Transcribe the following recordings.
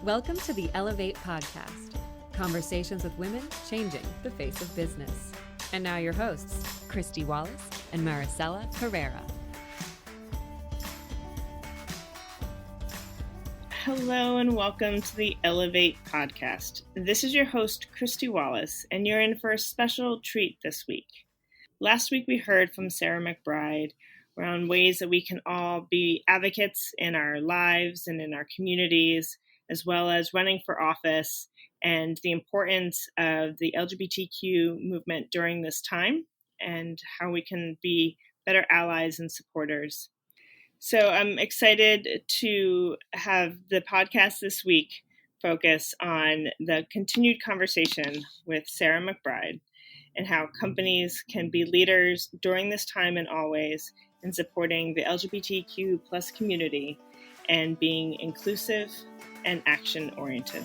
Welcome to the Ellevate podcast, conversations with women changing the face of business. And now your hosts, Kristy, Wallace, and Maricella, Herrera. Hello and welcome to the Ellevate podcast. This is your host, Kristy Wallace, and you're in for a special treat this week. Last week we heard from Sarah McBride around ways that we can all be advocates in our lives and in our communities, as well as running for office and the importance of the LGBTQ movement during this time and how we can be better allies and supporters. So I'm excited to have the podcast this week focus on the continued conversation with Sarah McBride and how companies can be leaders during this time and always in supporting the LGBTQ plus community and being inclusive and action-oriented.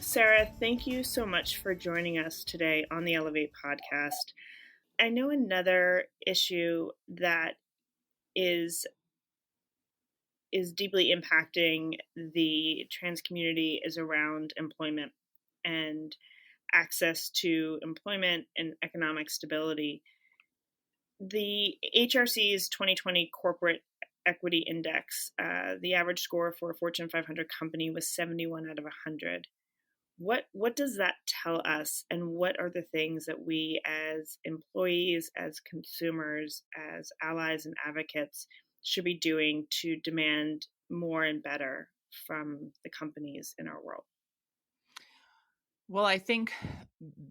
Sarah, thank you so much for joining us today on the Ellevate podcast. I know another issue that is deeply impacting the trans community is around employment and access to employment and economic stability. The HRC's 2020 Corporate Equity Index, the average score for a Fortune 500 company was 71 out of 100. What does that tell us, and what are the things that we as employees, as consumers, as allies and advocates should be doing to demand more and better from the companies in our world? Well, I think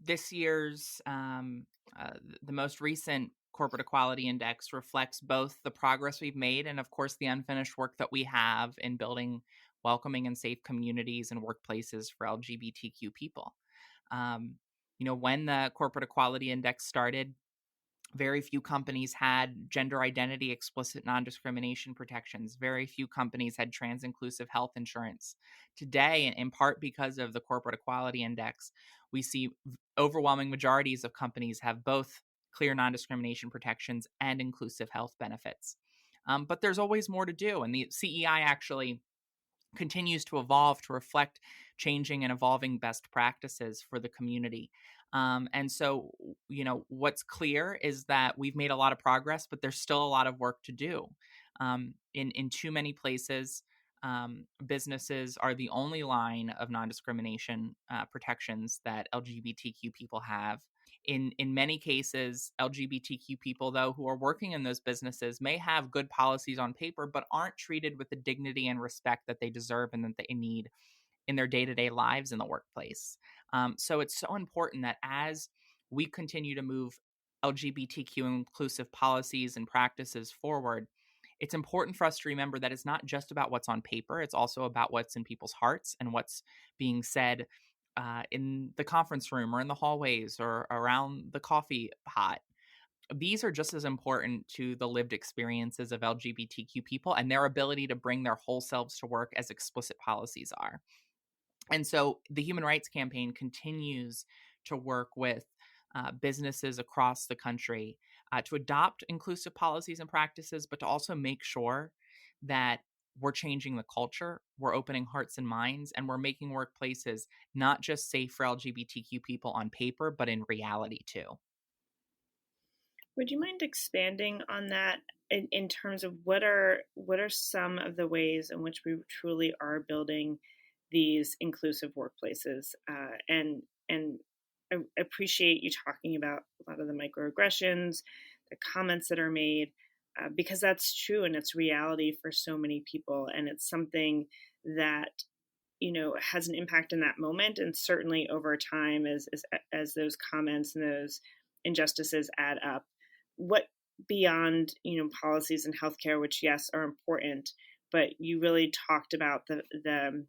this year's, the most recent Corporate Equality Index reflects both the progress we've made and, of course, the unfinished work that we have in building welcoming and safe communities and workplaces for LGBTQ people. When the Corporate Equality Index started, very few companies had gender identity explicit non-discrimination protections. Very few companies had trans-inclusive health insurance. Today, in part because of the Corporate Equality Index, we see overwhelming majorities of companies have both clear non-discrimination protections and inclusive health benefits. But there's always more to do, and the CEI actually continues to evolve to reflect changing and evolving best practices for the community. And so, what's clear is that we've made a lot of progress, but there's still a lot of work to do. In too many places, businesses are the only line of non-discrimination protections that LGBTQ people have. In many cases, LGBTQ people, though, who are working in those businesses may have good policies on paper, but aren't treated with the dignity and respect that they deserve and that they need in their day-to-day lives in the workplace. So it's so important that as we continue to move LGBTQ inclusive policies and practices forward, it's important for us to remember that it's not just about what's on paper. It's also about what's in people's hearts and what's being said in the conference room or in the hallways or around the coffee pot. These are just as important to the lived experiences of LGBTQ people and their ability to bring their whole selves to work as explicit policies are. And so the Human Rights Campaign continues to work with businesses across the country to adopt inclusive policies and practices, but to also make sure that we're changing the culture, we're opening hearts and minds, and we're making workplaces not just safe for LGBTQ people on paper, but in reality too. Would you mind expanding on that in terms of what are some of the ways in which we truly are building these inclusive workplaces? And I appreciate you talking about a lot of the microaggressions, the comments that are made, because that's true and it's reality for so many people. And it's something that, has an impact in that moment. And certainly over time, as those comments and those injustices add up, what beyond, policies in healthcare, which yes, are important, but you really talked about the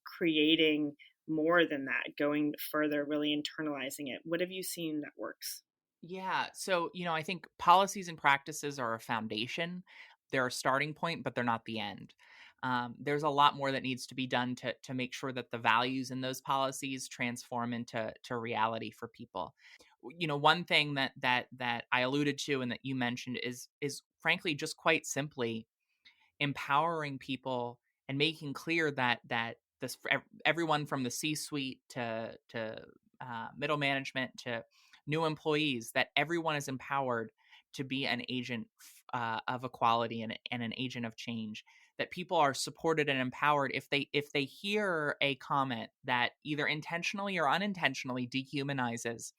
creating more than that, going further, really internalizing it. What have you seen that works? Yeah. So, I think policies and practices are a foundation. They're a starting point, but they're not the end. there's a lot more that needs to be done to make sure that the values in those policies transform into reality for people. One thing that I alluded to and that you mentioned is frankly just quite simply empowering people and making clear that this, everyone from the C-suite to middle management to new employees, that everyone is empowered to be an agent of equality and an agent of change. That people are supported and empowered if they hear a comment that either intentionally or unintentionally dehumanizes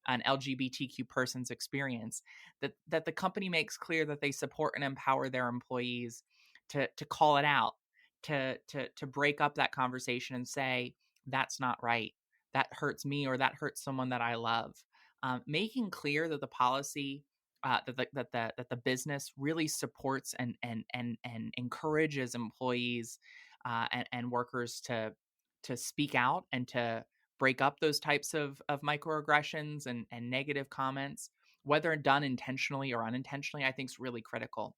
an LGBTQ person's experience, that the company makes clear that they support and empower their employees to call it out, to break up that conversation and say, that's not right, that hurts me, or that hurts someone that I love. Making clear that the policy, that the business really supports and encourages employees and workers to speak out and to break up those types of microaggressions and negative comments, whether done intentionally or unintentionally, I think is really critical.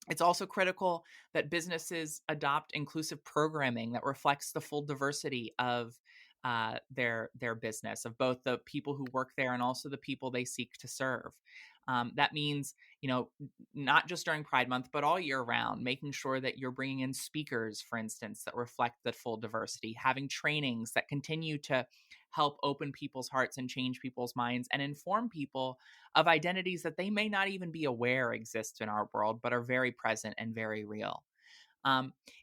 It's also critical that businesses adopt inclusive programming that reflects the full diversity of their business, of both the people who work there and also the people they seek to serve. That means, not just during Pride Month, but all year round, making sure that you're bringing in speakers, for instance, that reflect the full diversity, having trainings that continue to help open people's hearts and change people's minds and inform people of identities that they may not even be aware exist in our world, but are very present and very real.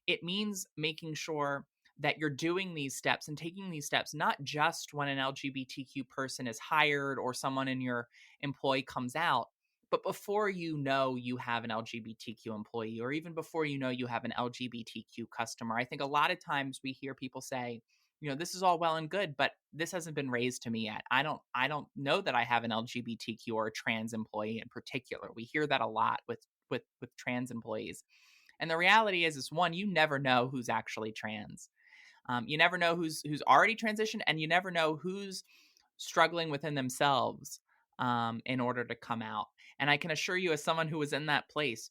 It means making sure that you're doing these steps and taking these steps, not just when an LGBTQ person is hired or someone in your employee comes out, but before you know you have an LGBTQ employee, or even before you know you have an LGBTQ customer. I think a lot of times we hear people say, this is all well and good, but this hasn't been raised to me yet. I don't know that I have an LGBTQ or a trans employee in particular. We hear that a lot with trans employees. And the reality is one, you never know who's actually trans. You never know who's already transitioned, and you never know who's struggling within themselves in order to come out. And I can assure you, as someone who was in that place,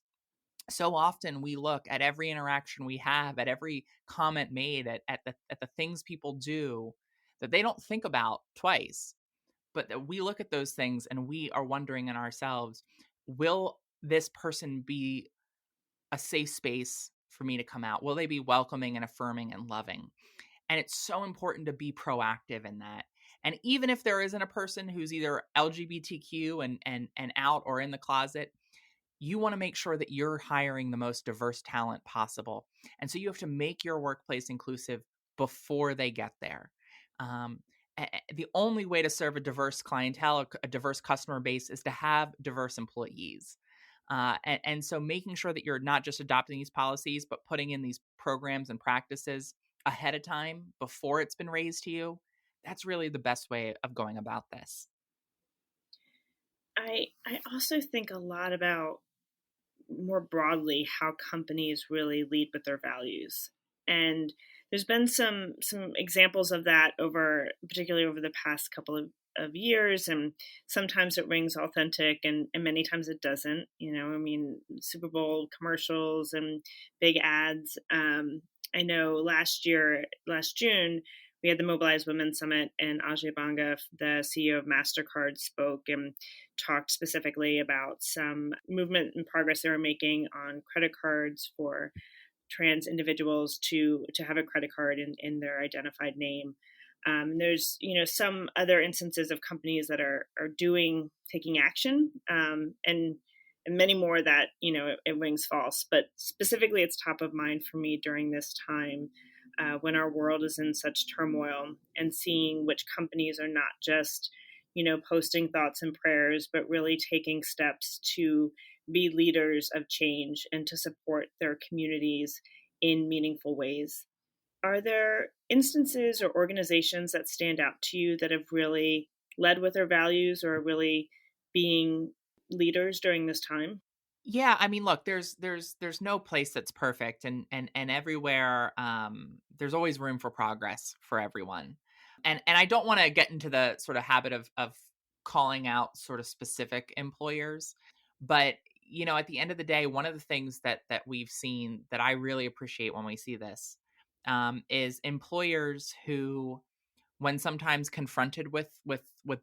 so often we look at every interaction we have, at every comment made, at the things people do that they don't think about twice, but that we look at those things and we are wondering in ourselves, will this person be a safe space for me to come out? Will they be welcoming and affirming and loving? And it's so important to be proactive in that. And even if there isn't a person who's either LGBTQ and out or in the closet, you want to make sure that you're hiring the most diverse talent possible. And so you have to make your workplace inclusive before they get there. The only way to serve a diverse clientele, a diverse customer base, is to have diverse employees. And so making sure that you're not just adopting these policies, but putting in these programs and practices ahead of time before it's been raised to you, that's really the best way of going about this. I also think a lot about, more broadly, how companies really lead with their values. And there's been some examples of that particularly over the past couple of years, and sometimes it rings authentic and many times it doesn't. Super Bowl commercials and big ads. I know last June, we had the Mobilize Women Summit, and Ajay Banga, the CEO of MasterCard, spoke and talked specifically about some movement and progress they were making on credit cards for trans individuals to have a credit card in their identified name. There's some other instances of companies that are taking action, and many more that it rings false. But specifically, it's top of mind for me during this time when our world is in such turmoil, and seeing which companies are not just posting thoughts and prayers, but really taking steps to be leaders of change and to support their communities in meaningful ways. Are there instances or organizations that stand out to you that have really led with their values or really being leaders during this time? Yeah, I mean, look, there's no place that's perfect, and everywhere there's always room for progress for everyone. And I don't want to get into the sort of habit of calling out sort of specific employers, but at the end of the day, one of the things that we've seen that I really appreciate when we see this is employers who, when sometimes confronted with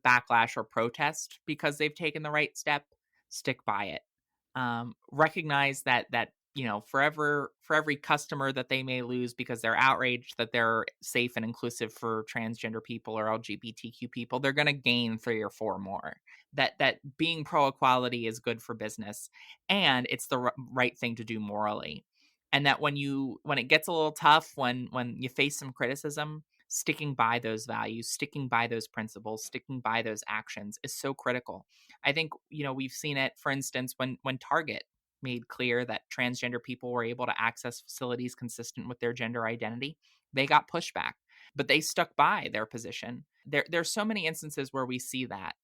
backlash or protest because they've taken the right step, stick by it. Recognize that for every customer that they may lose because they're outraged that they're safe and inclusive for transgender people or LGBTQ people, they're going to gain 3 or 4 more. That being pro-equality is good for business, and it's the right thing to do morally. And that when it gets a little tough, when you face some criticism, sticking by those values, sticking by those principles, sticking by those actions is so critical. I think, we've seen it, for instance, when Target made clear that transgender people were able to access facilities consistent with their gender identity, they got pushback, but they stuck by their position. There's so many instances where we see that,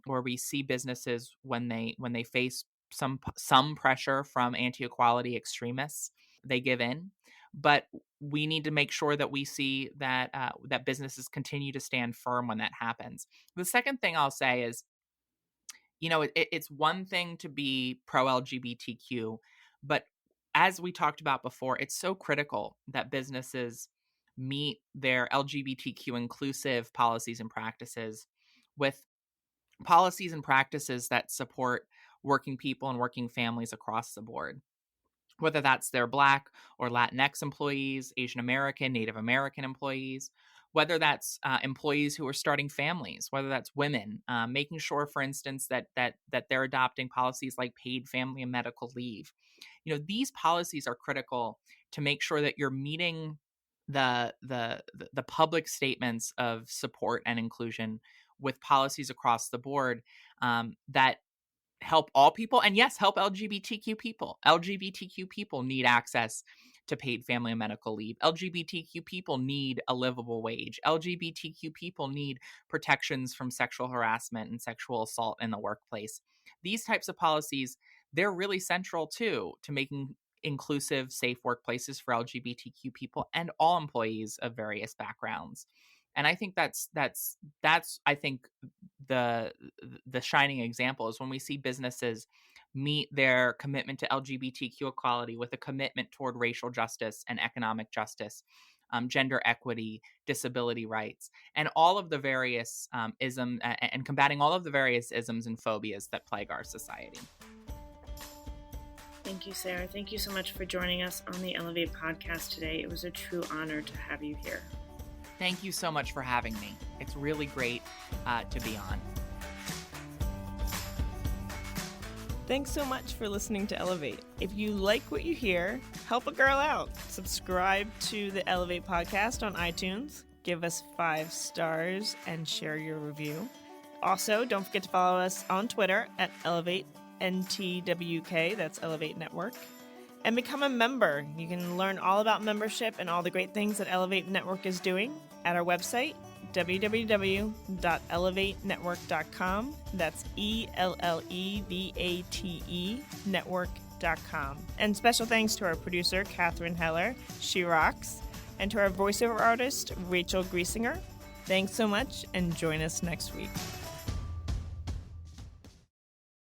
where we see businesses when they face some pressure from anti-equality extremists, they give in. But we need to make sure that we see that that businesses continue to stand firm when that happens. The second thing I'll say is, it's one thing to be pro-LGBTQ, but as we talked about before, it's so critical that businesses meet their LGBTQ inclusive policies and practices with policies and practices that support working people and working families across the board. Whether that's their Black or Latinx employees, Asian American, Native American employees, whether that's employees who are starting families, whether that's women, making sure, for instance, that they're adopting policies like paid family and medical leave. These policies are critical to make sure that you're meeting the public statements of support and inclusion with policies across the board that help all people, and yes, help LGBTQ people. LGBTQ people need access to paid family and medical leave. LGBTQ people need a livable wage. LGBTQ people need protections from sexual harassment and sexual assault in the workplace. These types of policies, they're really central too to making inclusive, safe workplaces for LGBTQ people and all employees of various backgrounds. And I think that's I think the shining example is when we see businesses meet their commitment to LGBTQ equality with a commitment toward racial justice and economic justice, gender equity, disability rights, and all of the various and combating all of the various isms and phobias that plague our society. Thank you, Sarah. Thank you so much for joining us on the Ellevate podcast today. It was a true honor to have you here. Thank you so much for having me. It's really great to be on. Thanks so much for listening to Ellevate. If you like what you hear, help a girl out. Subscribe to the Ellevate podcast on iTunes, give us 5 stars, and share your review. Also, don't forget to follow us on Twitter at EllevateNTWK, that's Ellevate Network. And become a member. You can learn all about membership and all the great things that Ellevate Network is doing at our website, www.ellevatenetwork.com. That's ELLEVATE network.com. And special thanks to our producer, Catherine Heller. She rocks. And to our voiceover artist, Rachel Griesinger. Thanks so much, and join us next week.